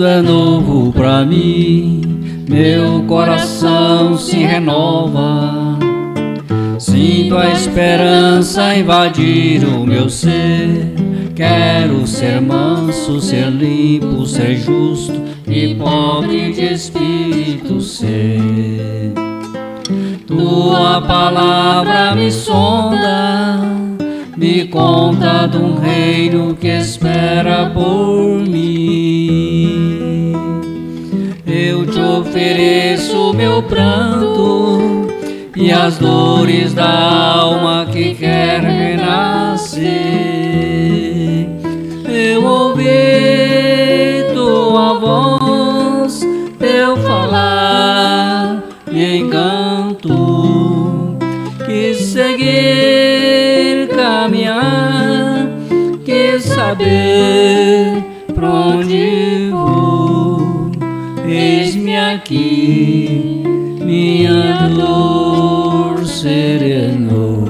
É novo pra mim, meu coração se renova. Sinto a esperança invadir o meu ser. Quero ser manso, ser limpo, ser justo e pobre de espírito ser. Tua palavra me sonda, me conta de um reino que espera por mim. Eu te ofereço meu pranto e as dores da alma que quer renascer. Eu ouvi tua voz, teu falar me encanto. Quis seguir, caminhar, quis saber pra onde vou. Eis-me aqui, minha dor serenou.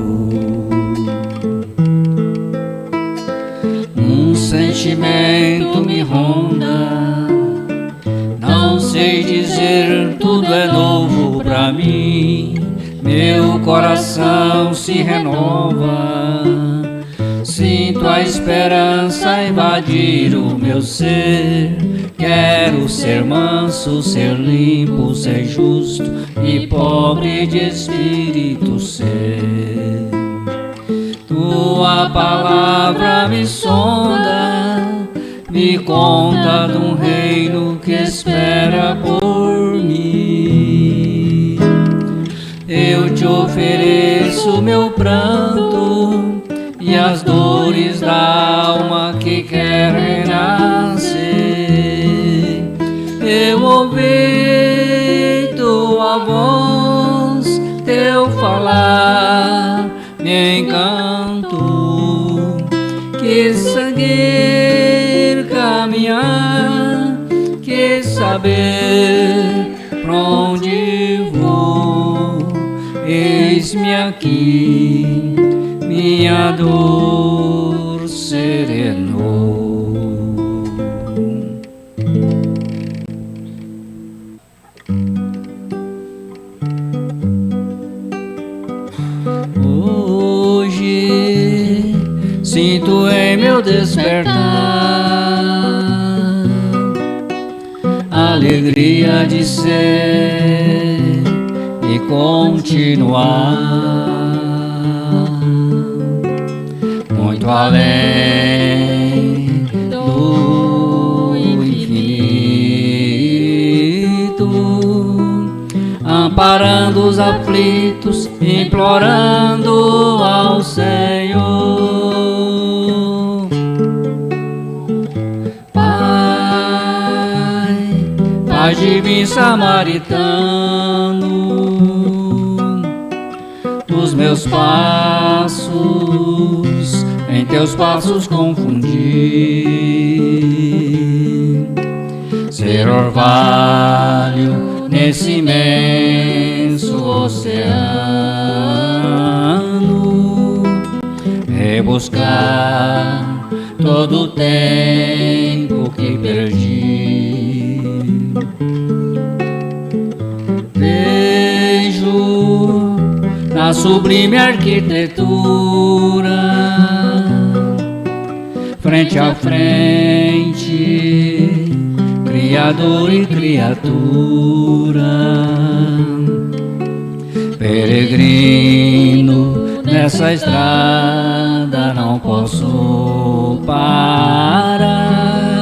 Um sentimento me ronda, não sei dizer, tudo é novo pra mim. Meu coração se renova, sinto a esperança invadir o meu ser. Quero ser manso, ser limpo, ser justo e pobre de espírito ser. Tua palavra me sonda, me conta de um reino que espera por mim. Eu te ofereço meu pranto e as dores da alma que quer renascer. Eu ouvi tua voz, teu falar me encanto. Quis seguir, caminhar, quis saber pra onde vou. Eis-me aqui, minha dor serenou. Hoje sinto em meu despertar a alegria de ser e continuar muito além do infinito, amparando os aflitos, implorando ao Senhor. Pai, Pai divino samaritano, dos meus passos, em teus passos confundi. Ser orvalho nesse imenso oceano, rebuscar todo o tempo que perdi. Vejo na sublime arquitetura, frente a frente, Criador e criatura. Peregrino nessa estrada, não posso parar,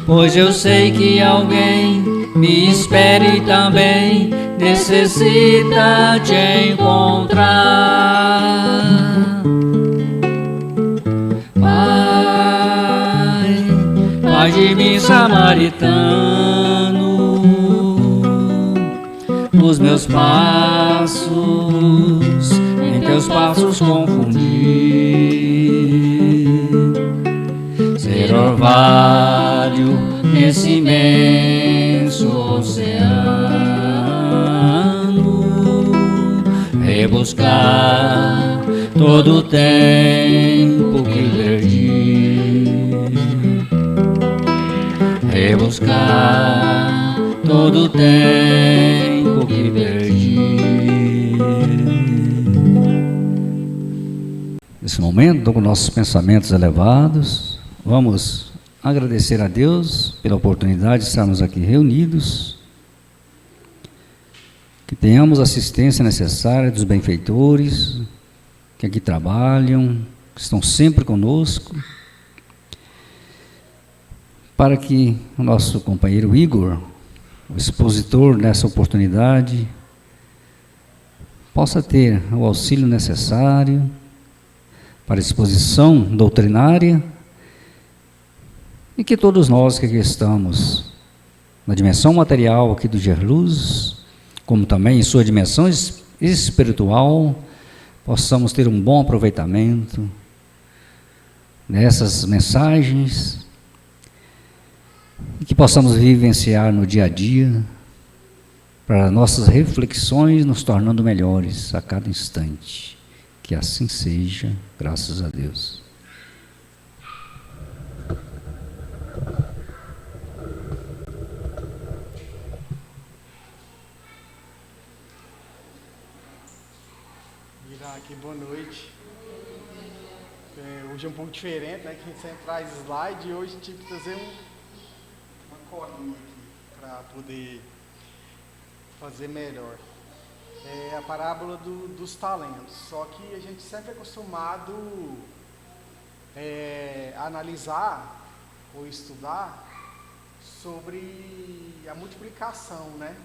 pois eu sei que alguém me espere também, necessita te encontrar. Pai, Pai divino samaritano, os meus passos, em teus passos confundi. Ser orvalho nesse imenso oceano, rebuscar todo o tempo que perdi. rebuscar todo o tempo que perdi. Nesse momento, com nossos pensamentos elevados, vamos agradecer a Deus pela oportunidade de estarmos aqui reunidos, que tenhamos a assistência necessária dos benfeitores que aqui trabalham, que estão sempre conosco, para que o nosso companheiro Igor, o expositor nessa oportunidade, possa ter o auxílio necessário para a exposição doutrinária e que todos nós que aqui estamos na dimensão material aqui do Gerluz, como também em sua dimensão espiritual, possamos ter um bom aproveitamento dessas mensagens e que possamos vivenciar no dia a dia para nossas reflexões nos tornando melhores a cada instante. Que assim seja, graças a Deus. Aqui, boa noite. Hoje é um pouco diferente, né? Que a gente sempre traz slide e hoje tive que trazer uma colinha aqui para poder fazer melhor. É a parábola dos talentos, só que a gente sempre é acostumado a analisar ou estudar sobre a multiplicação, né?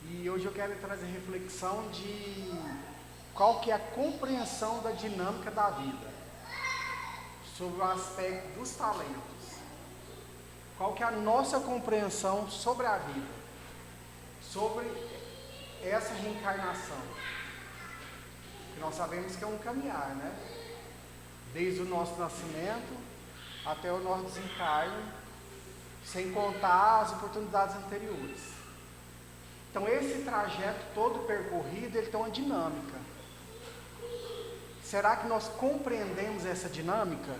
E hoje eu quero trazer reflexão de qual que é a compreensão da dinâmica da vida, sobre o aspecto dos talentos. Qual que é a nossa compreensão sobre a vida, sobre essa reencarnação. Que nós sabemos que é um caminhar, né? Desde o nosso nascimento até o nosso desencarne, sem contar as oportunidades anteriores. Então esse trajeto todo percorrido, ele tem uma dinâmica. Será que nós compreendemos essa dinâmica?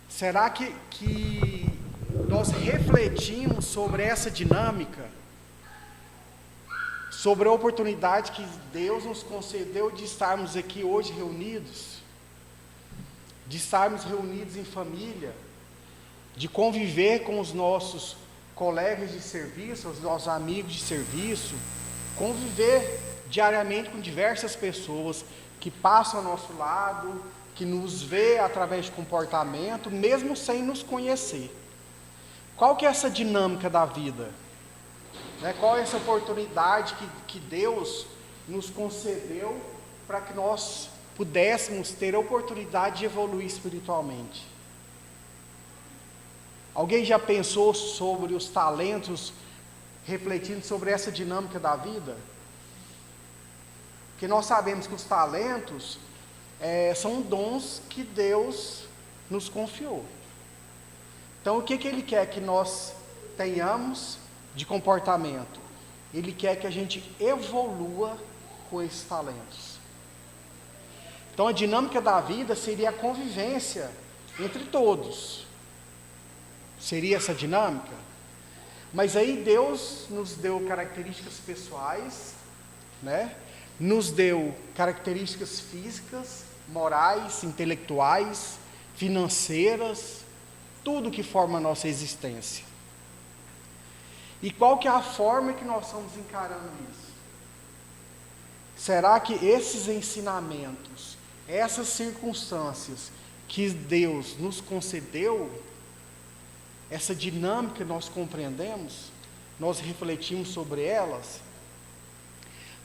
Será que nós refletimos sobre essa dinâmica? Sobre a oportunidade que Deus nos concedeu de estarmos aqui hoje reunidos? De estarmos reunidos em família? De conviver com os nossos colegas de serviço, os nossos amigos de serviço, conviver diariamente com diversas pessoas que passam ao nosso lado, que nos vê através de comportamento, mesmo sem nos conhecer. Qual que é essa dinâmica da vida? Qual é essa oportunidade que Deus nos concedeu para que nós pudéssemos ter a oportunidade de evoluir espiritualmente? Alguém já pensou sobre os talentos, refletindo sobre essa dinâmica da vida? Porque nós sabemos que os talentos são dons que Deus nos confiou. Então, o que Ele quer que nós tenhamos de comportamento? Ele quer que a gente evolua com esses talentos. Então, a dinâmica da vida seria a convivência entre todos. Seria essa dinâmica? Mas aí Deus nos deu características pessoais, né? Nos deu características físicas, morais, intelectuais, financeiras, tudo que forma a nossa existência. E qual que é a forma que nós estamos encarando isso? Será que esses ensinamentos, essas circunstâncias que Deus nos concedeu, essa dinâmica nós compreendemos, nós refletimos sobre elas?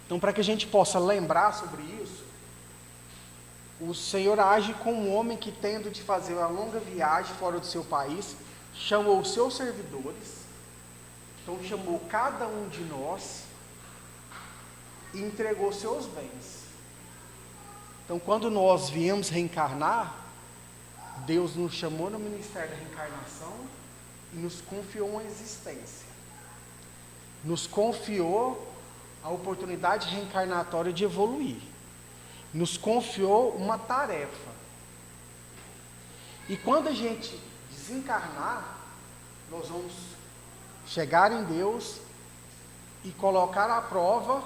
Então, para que a gente possa lembrar sobre isso, o Senhor age como um homem que, tendo de fazer uma longa viagem fora do seu país, chamou os seus servidores, então chamou cada um de nós e entregou seus bens. Então, quando nós viemos reencarnar, Deus nos chamou no ministério da reencarnação e nos confiou uma existência. Nos confiou a oportunidade reencarnatória de evoluir. Nos confiou uma tarefa. E quando a gente desencarnar, nós vamos chegar em Deus e colocar à prova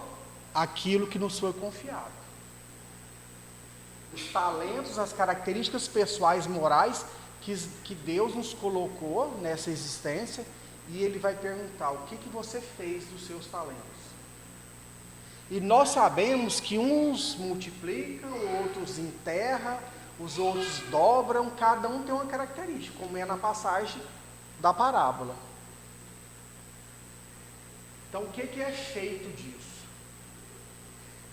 aquilo que nos foi confiado. Os talentos, as características pessoais, morais que Deus nos colocou nessa existência, e Ele vai perguntar: o que você fez dos seus talentos? E nós sabemos que uns multiplicam, outros enterram, os outros dobram, cada um tem uma característica, como é na passagem da parábola. Então, o que é feito disso?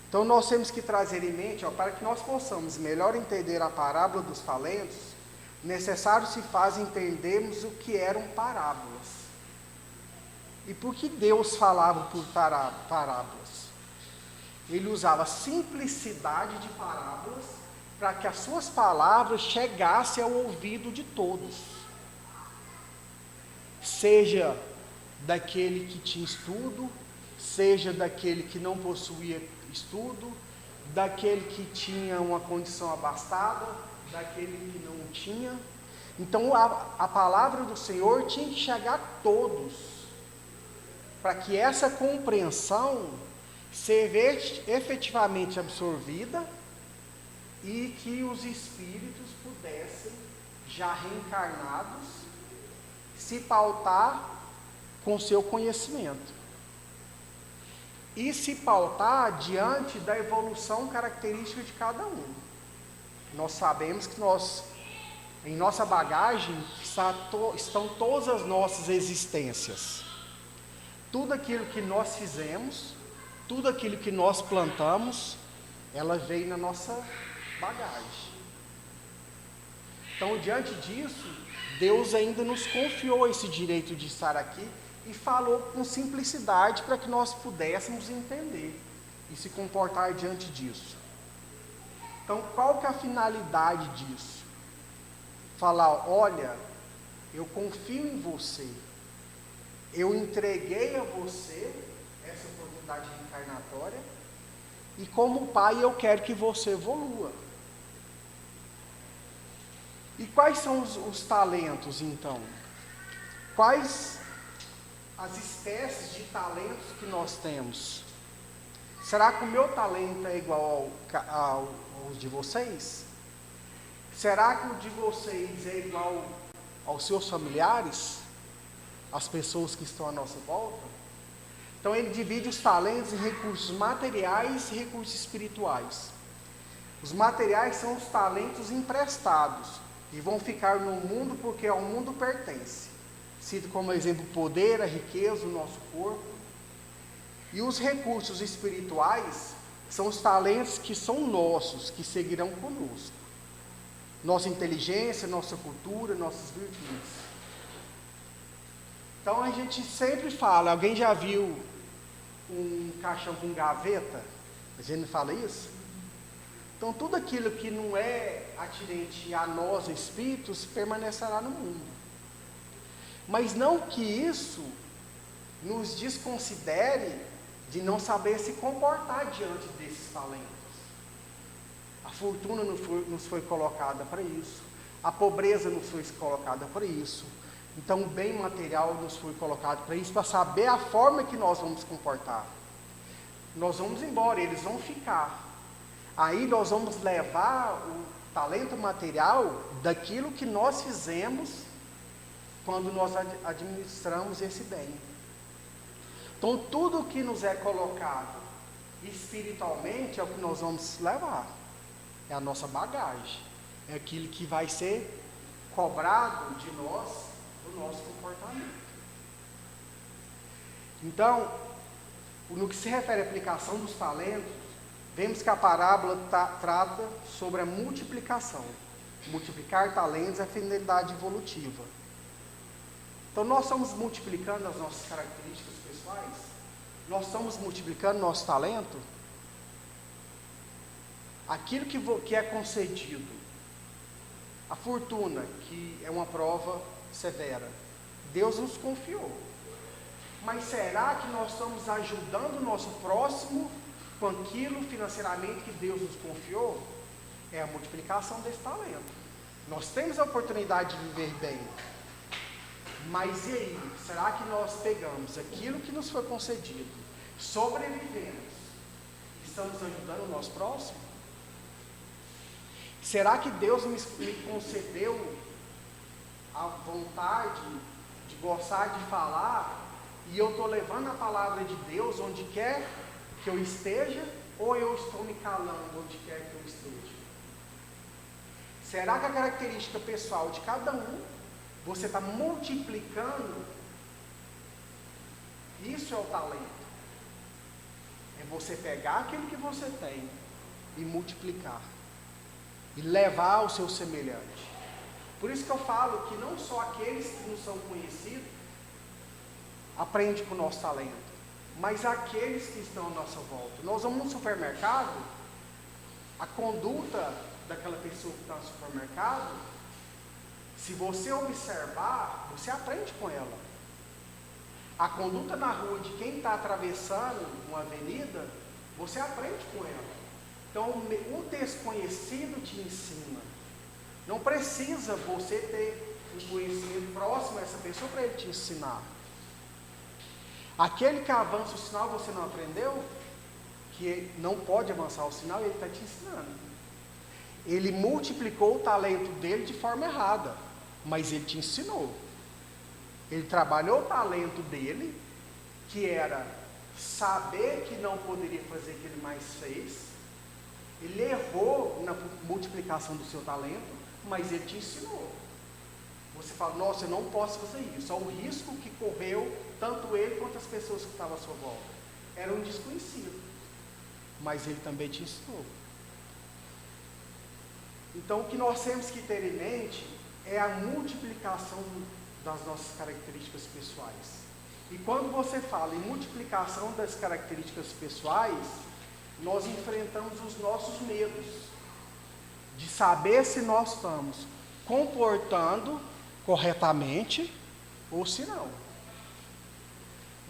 Então, nós temos que trazer em mente, para que nós possamos melhor entender a parábola dos talentos, necessário se faz entendermos o que eram parábolas. E por que Deus falava por parábolas? Ele usava simplicidade de parábolas para que as suas palavras chegassem ao ouvido de todos. Seja daquele que tinha estudo, seja daquele que não possuía estudo, daquele que tinha uma condição abastada, daquele que não tinha. Então a palavra do Senhor tinha que chegar a todos, para que essa compreensão seja efetivamente absorvida e que os espíritos pudessem, já reencarnados, se pautar com seu conhecimento e se pautar diante da evolução característica de cada um. Nós sabemos que em nossa bagagem estão todas as nossas existências, tudo aquilo que nós fizemos, tudo aquilo que nós plantamos, ela veio na nossa bagagem. Então, diante disso, Deus ainda nos confiou esse direito de estar aqui e falou com simplicidade para que nós pudéssemos entender e se comportar diante disso. Então, qual que é a finalidade disso? Falar: olha, eu confio em você, eu entreguei a você essa oportunidade reencarnatória, e como pai eu quero que você evolua. E quais são os talentos, então? Quais as espécies de talentos que nós temos? Será que o meu talento é igual ao de vocês? Será que o de vocês é igual aos seus familiares? As pessoas que estão à nossa volta? Então ele divide os talentos em recursos materiais e recursos espirituais. Os materiais são os talentos emprestados, e vão ficar no mundo porque ao mundo pertence. Cito como exemplo o poder, a riqueza, o nosso corpo. E os recursos espirituais são os talentos que são nossos, que seguirão conosco. Nossa inteligência, nossa cultura, nossas virtudes. Então a gente sempre fala, alguém já viu um caixão com gaveta? A gente não fala isso? Então tudo aquilo que não é atinente a nós, espíritos, permanecerá no mundo. Mas não que isso nos desconsidere de não saber se comportar diante desses talentos. A fortuna nos foi colocada para isso, a pobreza nos foi colocada para isso. Então o bem material nos foi colocado para isso, para saber a forma que nós vamos comportar. Nós vamos embora, eles vão ficar. Aí nós vamos levar o talento material daquilo que nós fizemos quando nós administramos esse bem. Então tudo que nos é colocado espiritualmente é o que nós vamos levar. É a nossa bagagem. É aquilo que vai ser cobrado de nós, do nosso comportamento. Então, no que se refere à aplicação dos talentos, vemos que a parábola trata sobre a multiplicação. Multiplicar talentos é a finalidade evolutiva. Então nós estamos multiplicando as nossas características pessoais? Nós estamos multiplicando nosso talento? Aquilo que é concedido, a fortuna, que é uma prova severa, Deus nos confiou. Mas será que nós estamos ajudando o nosso próximo com aquilo financeiramente que Deus nos confiou? É a multiplicação desse talento. Nós temos a oportunidade de viver bem. Mas e aí? Será que nós pegamos aquilo que nos foi concedido, sobrevivemos, estamos ajudando o nosso próximo? Será que Deus me concedeu a vontade de gostar de falar e eu estou levando a palavra de Deus onde quer que eu esteja, ou eu estou me calando onde quer que eu esteja? Será que a característica pessoal de cada um, você está multiplicando? Isso é o talento. É você pegar aquilo que você tem e multiplicar. E levar ao seu semelhante. Por isso que eu falo que não só aqueles que não são conhecidos aprendem com o nosso talento, mas aqueles que estão à nossa volta. Nós vamos no supermercado, a conduta daquela pessoa que está no supermercado, se você observar, você aprende com ela. A conduta na rua de quem está atravessando uma avenida, você aprende com ela. Então, o desconhecido te ensina. Não precisa você ter um conhecimento próximo a essa pessoa para ele te ensinar. Aquele que avança o sinal, você não aprendeu? Que não pode avançar o sinal, ele está te ensinando. Ele multiplicou o talento dele de forma errada, mas ele te ensinou. Ele trabalhou o talento dele, que era saber que não poderia fazer o que ele mais fez. Ele errou na multiplicação do seu talento, mas ele te ensinou. Você fala, nossa, eu não posso fazer isso. Olha o risco que correu, tanto ele quanto as pessoas que estavam à sua volta. Era um desconhecido, mas ele também te ensinou. Então, o que nós temos que ter em mente é a multiplicação das nossas características pessoais. E quando você fala em multiplicação das características pessoais, nós enfrentamos os nossos medos, de saber se nós estamos comportando corretamente ou se não.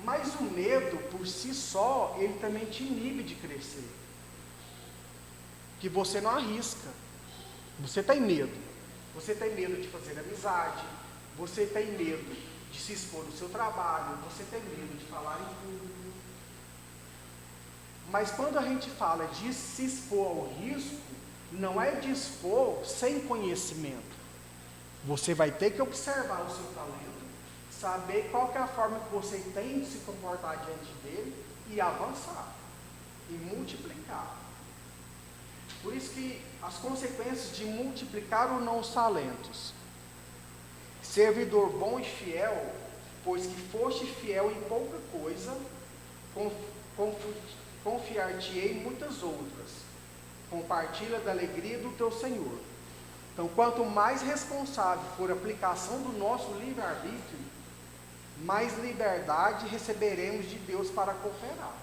Mas o medo, por si só, ele também te inibe de crescer. Que você não arrisca. Você tem medo. Você tem medo de fazer amizade. Você tem medo de se expor no seu trabalho. Você tem medo de falar em público. Mas quando a gente fala de se expor ao risco, não é de expor sem conhecimento. Você vai ter que observar o seu talento, saber qual que é a forma que você tem de se comportar diante dele e avançar, e multiplicar. Por isso que as consequências de multiplicar ou não os talentos. Servidor bom e fiel, pois que foste fiel em pouca coisa, confiar-te-ei em muitas outras. Compartilha da alegria do teu Senhor. Então, quanto mais responsável for a aplicação do nosso livre-arbítrio, mais liberdade receberemos de Deus para cooperar.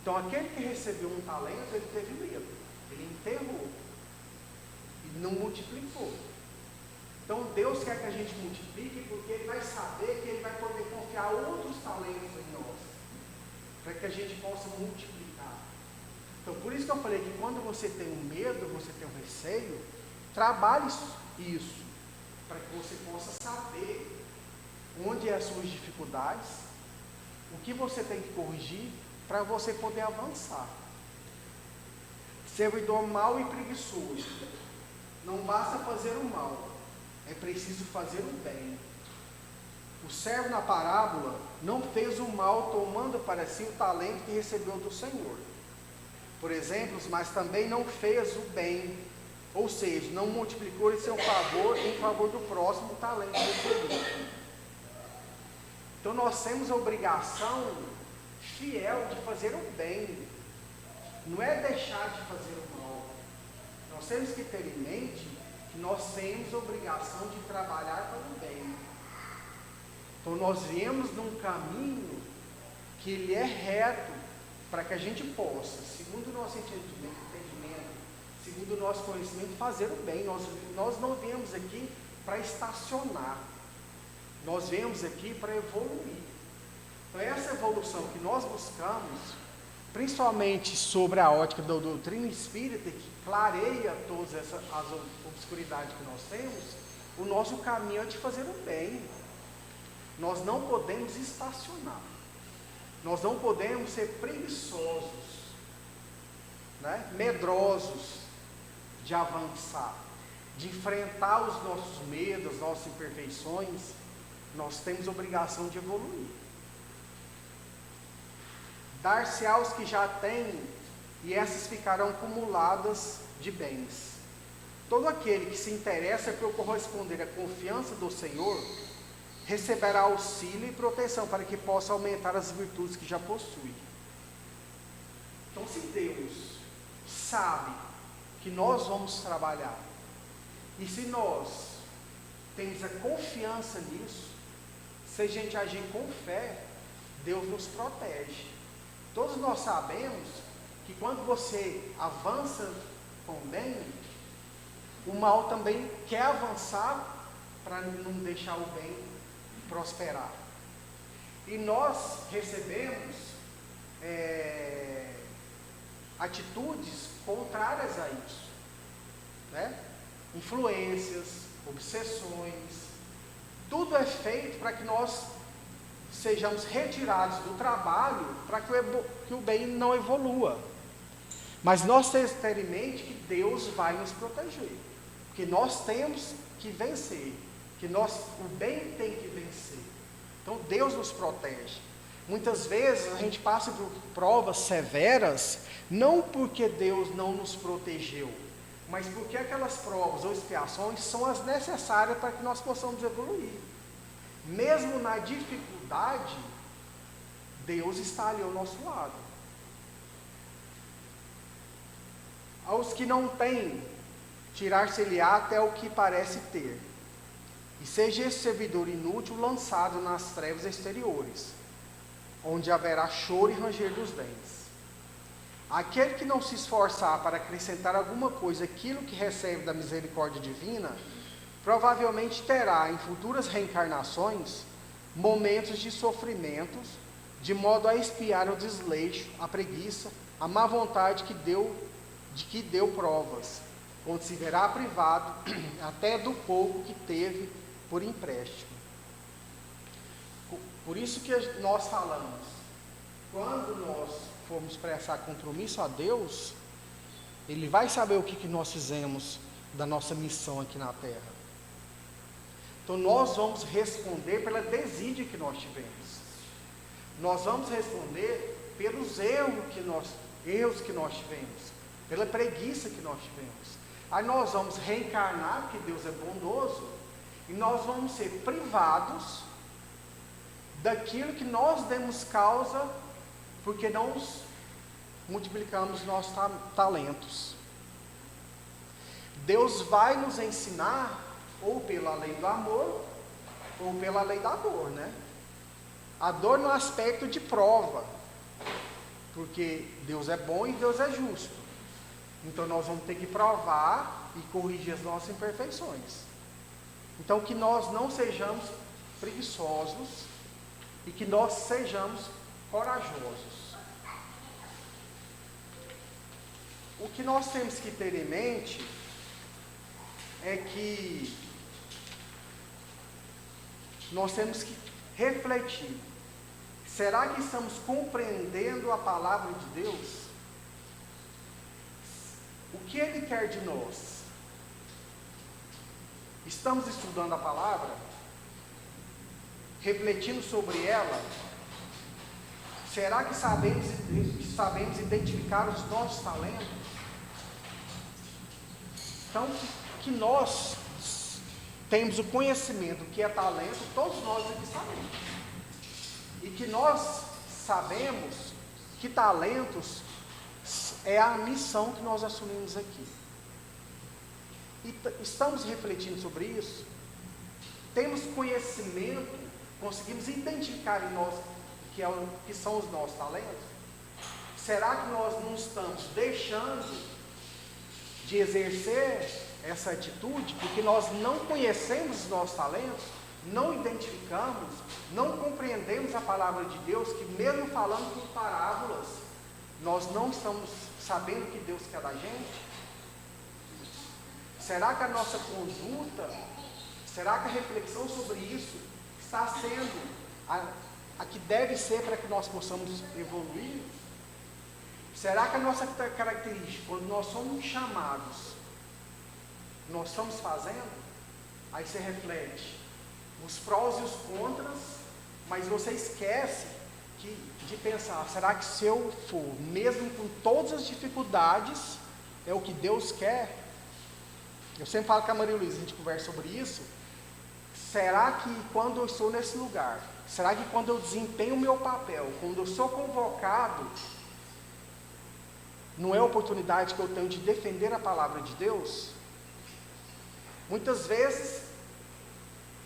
Então, aquele que recebeu um talento, ele teve medo, ele enterrou e não multiplicou. Então, Deus quer que a gente multiplique, porque Ele vai saber que Ele vai poder confiar outros talentos em nós, para que a gente possa multiplicar. Então, por isso que eu falei que quando você tem um medo, você tem um receio, trabalhe isso, para que você possa saber onde é as suas dificuldades, o que você tem que corrigir, para você poder avançar. Servidor mau e preguiçoso, não basta fazer o mal, é preciso fazer o bem. O servo na parábola não fez o mal tomando para si o talento que recebeu do Senhor, por exemplo, mas também não fez o bem, ou seja, não multiplicou em seu favor, em favor do próximo o talento recebido. Então nós temos a obrigação fiel de fazer o bem, não é deixar de fazer o mal. Nós temos que ter em mente que nós temos a obrigação de trabalhar para o bem. Então nós viemos num caminho que ele é reto, para que a gente possa, segundo o nosso entendimento, segundo o nosso conhecimento, fazer o bem. Nós não viemos aqui para estacionar, nós viemos aqui para evoluir. Então essa evolução que nós buscamos, principalmente sobre a ótica da doutrina espírita, que clareia todas as obscuridades que nós temos, O nosso caminho é de fazer o bem. Nós não podemos estacionar. Nós não podemos ser preguiçosos, né? Medrosos de avançar, de enfrentar os nossos medos, as nossas imperfeições. Nós temos obrigação de evoluir. Dar-se aos que já têm, e essas ficarão acumuladas de bens. Todo aquele que se interessa por corresponder à confiança do Senhor, receberá auxílio e proteção para que possa aumentar as virtudes que já possui. Então, se Deus sabe que nós vamos trabalhar, e se nós temos a confiança nisso, se a gente agir com fé, Deus nos protege. Todos nós sabemos que quando você avança com o bem, o mal também quer avançar para não deixar o bem prosperar. E nós recebemos atitudes contrárias a isso, né? Influências, obsessões, tudo é feito para que nós sejamos retirados do trabalho, para que o bem não evolua. Mas nós temos que ter em mente que Deus vai nos proteger, que nós temos que vencer, que o bem tem que vencer. Então Deus nos protege. Muitas vezes a gente passa por provas severas, não porque Deus não nos protegeu, mas porque aquelas provas ou expiações são as necessárias para que nós possamos evoluir. Mesmo na dificuldade, Deus está ali ao nosso lado. Aos que não têm, tirar-se-lhe-á até o que parece ter, e seja esse servidor inútil lançado nas trevas exteriores, onde haverá choro e ranger dos dentes. Aquele que não se esforçar para acrescentar alguma coisa àquilo que recebe da misericórdia divina, provavelmente terá em futuras reencarnações momentos de sofrimentos, de modo a expiar o desleixo, a preguiça, a má vontade de que deu provas, quando se verá privado até do pouco que teve por empréstimo. Por isso que nós falamos, quando nós formos prestar compromisso a Deus, Ele vai saber o que nós fizemos da nossa missão aqui na Terra. Então nós vamos responder pela desídia que nós tivemos. Nós vamos responder pelos erros que nós tivemos, pela preguiça que nós tivemos. Aí nós vamos reencarnar, porque Deus é bondoso, e nós vamos ser privados daquilo que nós demos causa, porque não multiplicamos nossos talentos. Deus vai nos ensinar, ou pela lei do amor, ou pela lei da dor, né? A dor no aspecto de prova, porque Deus é bom e Deus é justo. Então nós vamos ter que provar e corrigir as nossas imperfeições. Então que nós não sejamos preguiçosos e que nós sejamos corajosos. O que nós temos que ter em mente é que nós temos que refletir. Será que estamos compreendendo a palavra de Deus? O que Ele quer de nós? Estamos estudando a palavra? Refletindo sobre ela? Será que sabemos identificar os nossos talentos? Então, que nós temos o conhecimento que é talento, todos nós aqui sabemos. E que nós sabemos que talentos é a missão que nós assumimos aqui. E estamos refletindo sobre isso? Temos conhecimento, conseguimos identificar em nós que são os nossos talentos? Será que nós não estamos deixando de exercer essa atitude porque nós não conhecemos os nossos talentos, não identificamos, não compreendemos a palavra de Deus, que mesmo falando por parábolas, nós não estamos sabendo o que Deus quer da gente? Será que a nossa conduta Será que a reflexão sobre isso está sendo a que deve ser para que nós possamos evoluir? Será que a nossa característica, quando nós somos chamados, nós estamos fazendo? Aí você reflete os prós e os contras, mas você esquece de pensar, será que se eu for, mesmo com todas as dificuldades, é o que Deus quer? Eu sempre falo com a Maria Luísa, a gente conversa sobre isso. Será que quando eu estou nesse lugar, será que quando eu desempenho o meu papel, quando eu sou convocado, não é a oportunidade que eu tenho de defender a palavra de Deus? Muitas vezes,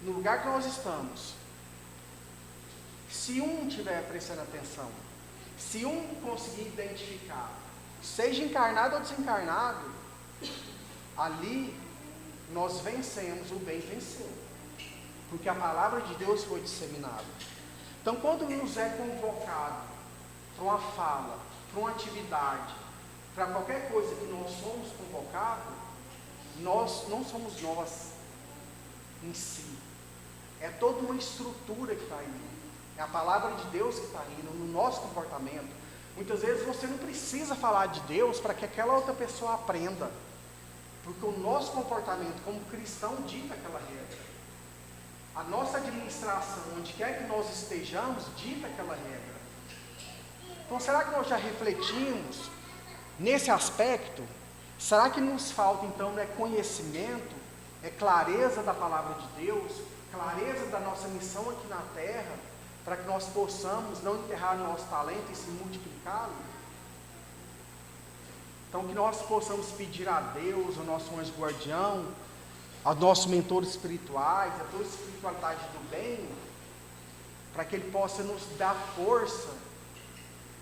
no lugar que nós estamos, se um estiver prestando atenção, se um conseguir identificar, seja encarnado ou desencarnado, ali nós vencemos, o bem venceu, porque a palavra de Deus foi disseminada. Então, quando nos é convocado para uma fala, para uma atividade, para qualquer coisa que nós somos convocados, nós não somos nós em si, é toda uma estrutura que está aí, é a palavra de Deus que está aí no nosso comportamento. Muitas vezes você não precisa falar de Deus para que aquela outra pessoa aprenda, porque o nosso comportamento como cristão dita aquela regra. A nossa administração, onde quer que nós estejamos, dita aquela regra. Então, será que nós já refletimos nesse aspecto? Será que nos falta, então, não é conhecimento, é clareza da palavra de Deus, clareza da nossa missão aqui na terra, para que nós possamos não enterrar o nosso talento e se multiplicá-lo? Então, que nós possamos pedir a Deus, ao nosso anjo guardião, aos nossos mentores espirituais, a toda a espiritualidade do bem, para que Ele possa nos dar força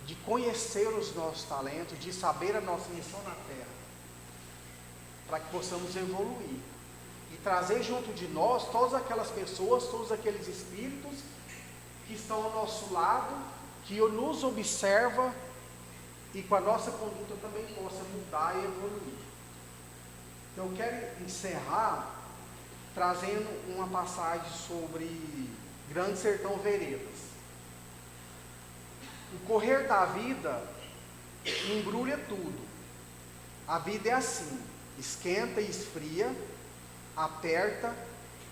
de conhecer os nossos talentos, de saber a nossa missão na terra, para que possamos evoluir e trazer junto de nós todas aquelas pessoas, todos aqueles espíritos que estão ao nosso lado, que nos observa e com a nossa conduta também possa mudar e evoluir. Então, eu quero encerrar trazendo uma passagem sobre Grande Sertão Veredas. O correr da vida embrulha tudo. A vida é assim, esquenta e esfria, aperta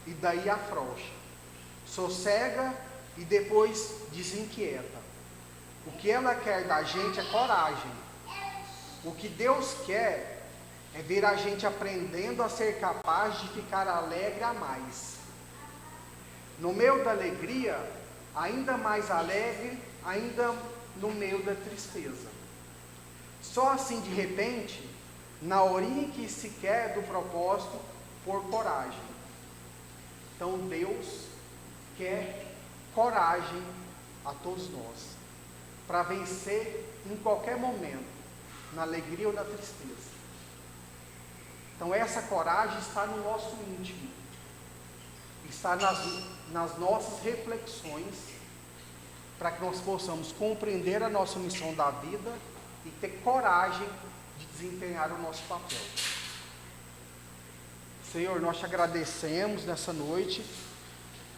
e daí afrouxa, sossega e depois desinquieta. O que ela quer da gente é coragem. O que Deus quer é ver a gente aprendendo a ser capaz de ficar alegre a mais. No meio da alegria, ainda mais alegre, ainda no meio da tristeza. Só assim, de repente, na horinha que se quer do propósito, por coragem. Então, Deus quer coragem a todos nós, para vencer em qualquer momento, na alegria ou na tristeza. Então, essa coragem está no nosso íntimo, está nas nossas reflexões, para que nós possamos compreender a nossa missão da vida e ter coragem de desempenhar o nosso papel. Senhor, nós te agradecemos nessa noite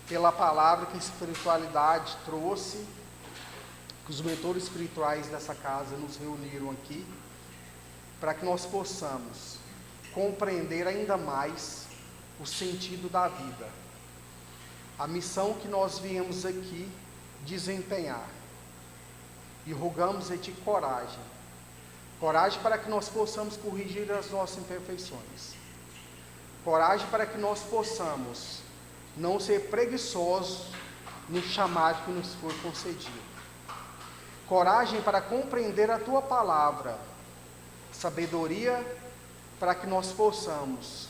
pela palavra que a espiritualidade trouxe, que os mentores espirituais dessa casa nos reuniram aqui, para que nós possamos compreender ainda mais o sentido da vida, a missão que nós viemos aqui desempenhar. E rogamos a Ti coragem para que nós possamos corrigir as nossas imperfeições, coragem para que nós possamos não ser preguiçosos no chamado que nos foi concedido, coragem para compreender a Tua palavra, sabedoria para que nós possamos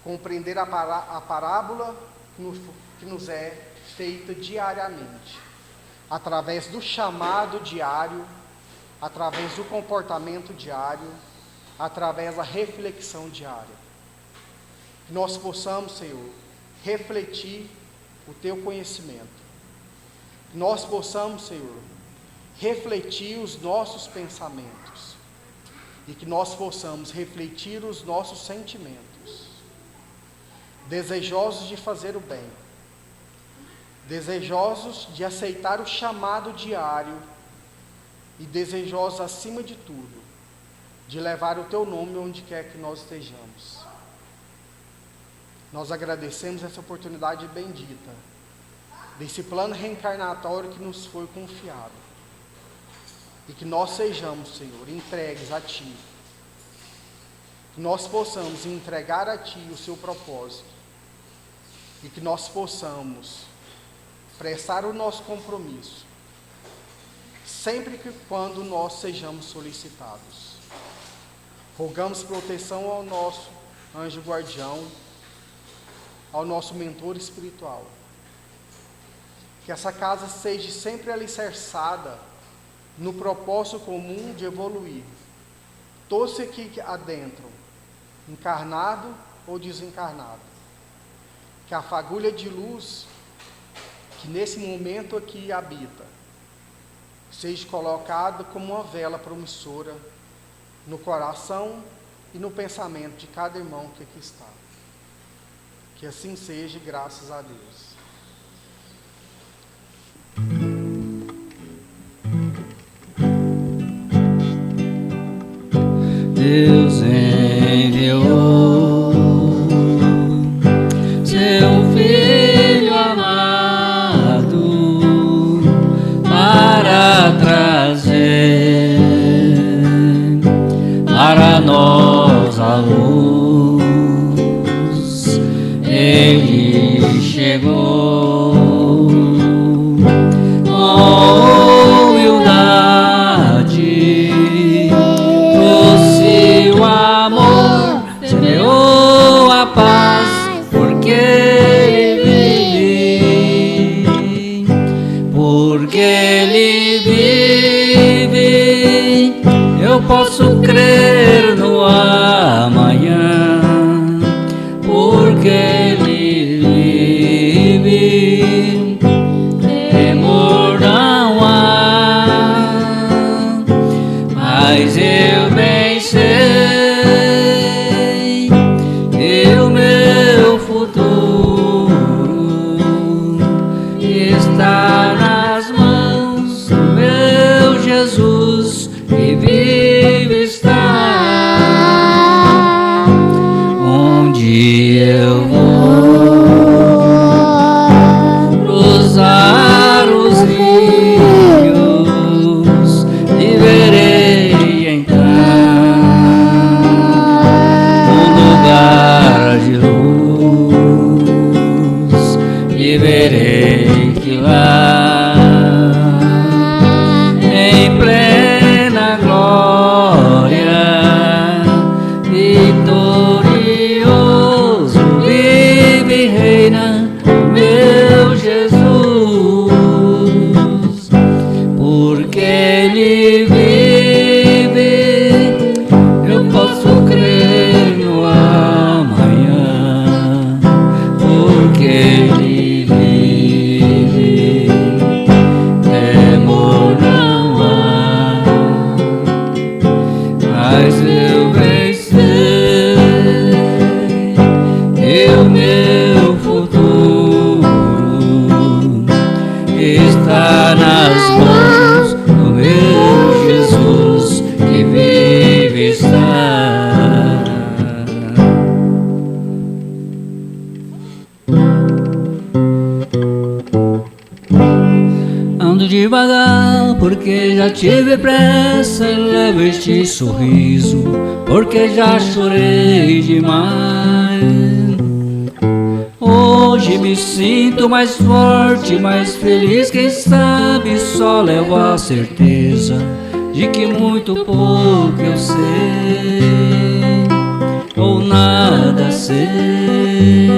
compreender a parábola que nos é feita diariamente, através do chamado diário, através do comportamento diário, através da reflexão diária. Que nós possamos, Senhor, refletir o Teu conhecimento. Que nós possamos, Senhor, refletir os nossos pensamentos. E que nós possamos refletir os nossos sentimentos. desejosos de fazer o bem, desejosos de aceitar o chamado diário e desejosos, acima de tudo, de levar o Teu nome onde quer que nós estejamos. Nós agradecemos essa oportunidade bendita, desse plano reencarnatório que nos foi confiado, e que nós sejamos, Senhor, entregues a Ti, que nós possamos entregar a Ti o Seu propósito, e que nós possamos prestar o nosso compromisso, sempre que quando nós sejamos solicitados. Rogamos proteção ao nosso anjo guardião, ao nosso mentor espiritual. Que essa casa seja sempre alicerçada no propósito comum de evoluir todos aqui adentro, encarnado ou desencarnado. Que a fagulha de luz que nesse momento aqui habita seja colocada como uma vela promissora no coração e no pensamento de cada irmão que aqui está. Que assim seja, graças a Deus. Deus enviou seu Filho amado para trazer para nós a luz. Ele chegou com humildade, trouxe o amor, semeou a paz, porque Ele vive, porque Ele vive, eu posso crer no amanhã, porque Ele vive, temor não há, mas eu bem sei que o meu futuro está nas mãos do meu Jesus, que vive está. Onde eu vou cruzar os rios, viverei então um lugar de luz, viverei que lá em plena glória, vitorioso vive e reina o meu Jesus, porque Ele vive, eu posso crer no amanhã, porque Ele vive, temor não há, mas eu bem sei que o meu futuro está nas mãos do meu Jesus, que vive está. Ando devagar porque já tive pressa, levo este sorriso porque já chorei demais. Hoje me sinto mais forte, mais feliz, quem sabe só levo a certeza de que muito pouco eu sei, ou nada sei.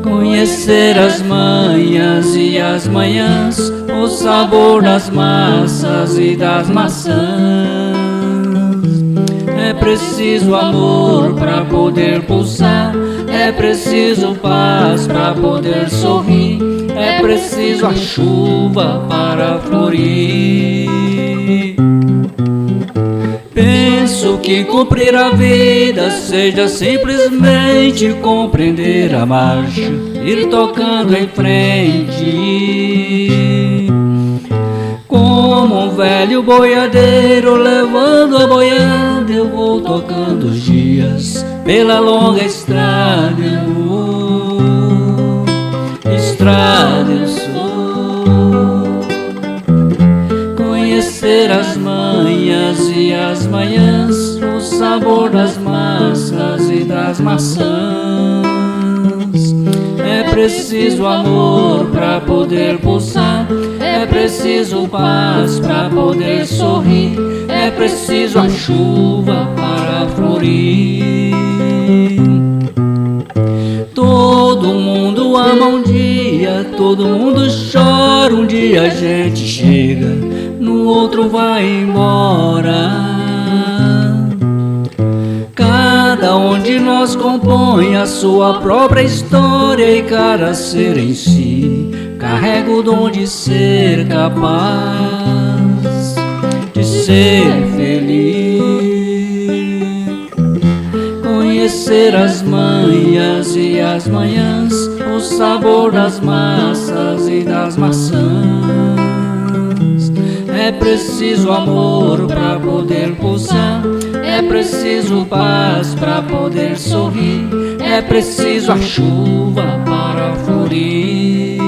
Conhecer as manhas e as manhãs, o sabor das massas e das maçãs. É preciso amor para poder pulsar, é preciso paz para poder sorrir, é preciso a chuva para florir. Penso penso que cumprir a vida seja simplesmente compreender a marcha, ir tocando em frente. Como um velho boiadeiro levando a boiada, eu vou tocando os dias pela longa estrada. Estrada eu sou. Conhecer as manhas e as manhãs, o sabor das massas e das maçãs. É preciso amor para poder pulsar, é preciso paz para poder sorrir, é preciso a chuva para florir. Todo mundo ama um dia, todo mundo chora, um dia a gente chega, no outro vai embora. Cada um de nós compõe a sua própria história e cada ser em si carrega o dom de ser capaz de ser feliz. Conhecer as manhas e as manhãs, o sabor das massas e das maçãs. É preciso amor para poder pulsar, é preciso paz para poder sorrir, é preciso a chuva para florir.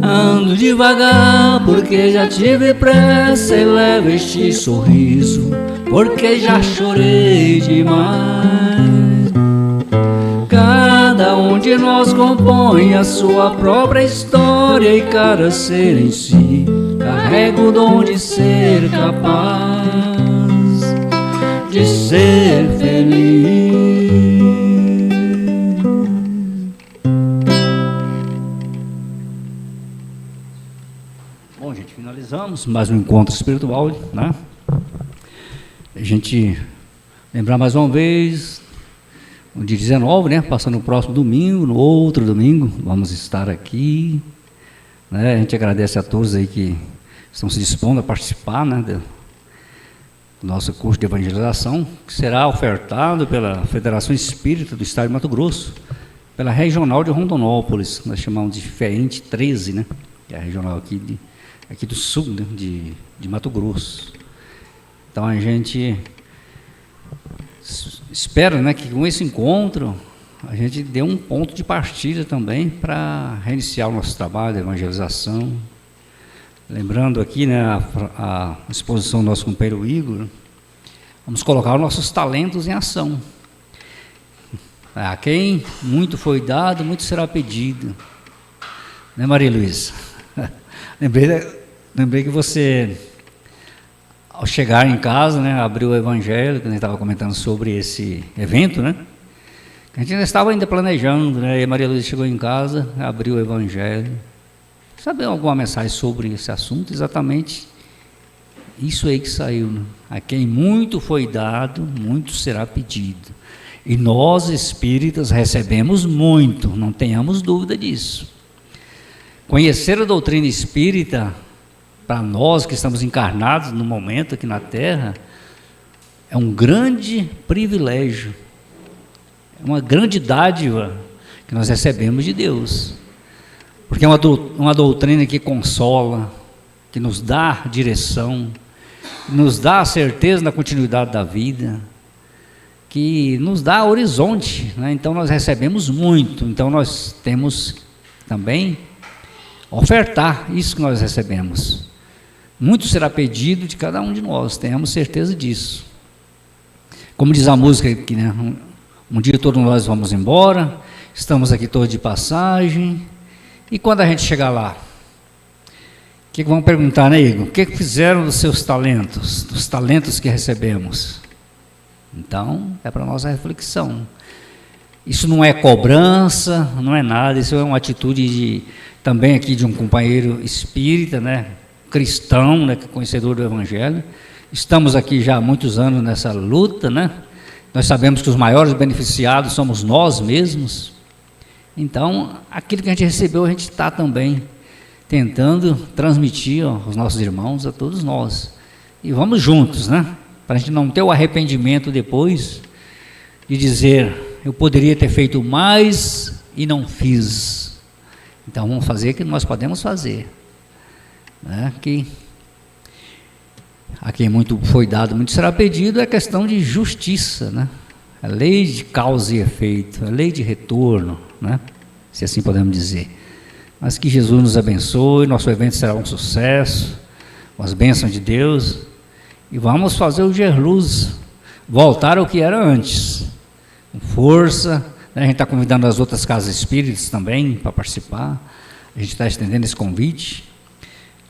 Ando devagar porque já tive pressa e levo este sorriso porque já chorei demais. Cada um de nós compõe a sua própria história e cada ser em si carrega o dom de ser capaz de ser feliz. Bom, gente, finalizamos mais um encontro espiritual, né? A gente lembrar mais uma vez, no dia 19, né? Passando o próximo domingo, no outro domingo, vamos estar aqui, né? A gente agradece a todos aí que estão se dispondo a participar, né, do nosso curso de evangelização, que será ofertado pela Federação Espírita do Estado de Mato Grosso, pela Regional de Rondonópolis, nós chamamos de FEENTE 13, né? Que é a regional aqui do sul, né? de Mato Grosso. Então a gente espera, né, que com esse encontro a gente dê um ponto de partida também para reiniciar o nosso trabalho de evangelização. Lembrando aqui, né, a exposição do nosso companheiro Igor, vamos colocar os nossos talentos em ação. A quem muito foi dado, muito será pedido. Né, Maria Luísa? Lembrei que você, ao chegar em casa, né, abriu o evangelho, que a gente estava comentando sobre esse evento, né? A gente estava ainda planejando, né? E a Maria Luísa chegou em casa, abriu o evangelho. Sabe alguma mensagem sobre esse assunto? Exatamente isso aí que saiu, né? A quem muito foi dado, muito será pedido. E nós, espíritas, recebemos muito, não tenhamos dúvida disso. Conhecer a doutrina espírita, para nós que estamos encarnados no momento aqui na Terra, é um grande privilégio, é uma grande dádiva que nós recebemos de Deus, porque é uma doutrina que consola, que nos dá direção, que nos dá a certeza na continuidade da vida, que nos dá horizonte, né? Então nós recebemos muito, então nós temos também ofertar isso que nós recebemos. Muito será pedido de cada um de nós, tenhamos certeza disso. Como diz a música aqui, né? Um dia todos nós vamos embora, estamos aqui todos de passagem, e quando a gente chegar lá, o que vão perguntar, né, Igor? O que fizeram dos seus talentos, dos talentos que recebemos? Então, é para a nossa reflexão. Isso não é cobrança, não é nada, isso é uma atitude também aqui de um companheiro espírita, né, cristão, né, conhecedor do Evangelho. Estamos aqui já há muitos anos nessa luta, né? Nós sabemos que os maiores beneficiados somos nós mesmos. Então, aquilo que a gente recebeu, a gente está também tentando transmitir aos nossos irmãos, a todos nós. e vamos juntos, né? Para a gente não ter o arrependimento depois de dizer, eu poderia ter feito mais e não fiz. Então vamos fazer o que nós podemos fazer, né? Que a quem muito foi dado, muito será pedido, é questão de justiça, né? A lei de causa e efeito, a lei de retorno, né? Se assim podemos dizer. Mas que Jesus nos abençoe, nosso evento será um sucesso, com as bênçãos de Deus, e vamos fazer o Gerluz voltar ao que era antes, com força, né? A gente está convidando as outras casas espíritas também para participar, a gente está estendendo esse convite.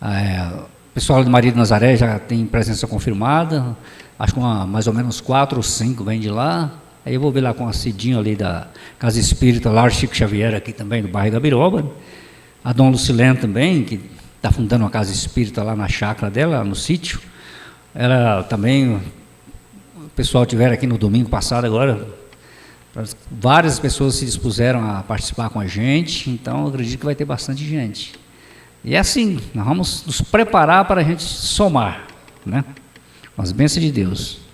O pessoal de Maria de Nazaré já tem presença confirmada, acho que mais ou menos 4 ou 5 vem de lá. Aí eu vou ver lá com a Cidinho ali da Casa Espírita, lá o Chico Xavier aqui também, do bairro Gabiroba. A Dona Lucilene também, que está fundando uma Casa Espírita lá na chácara dela, no sítio. Ela também, o pessoal tiver aqui no domingo passado agora, várias pessoas se dispuseram a participar com a gente, então eu acredito que vai ter bastante gente. E é assim, nós vamos nos preparar para a gente somar, né? Com as bênçãos de Deus.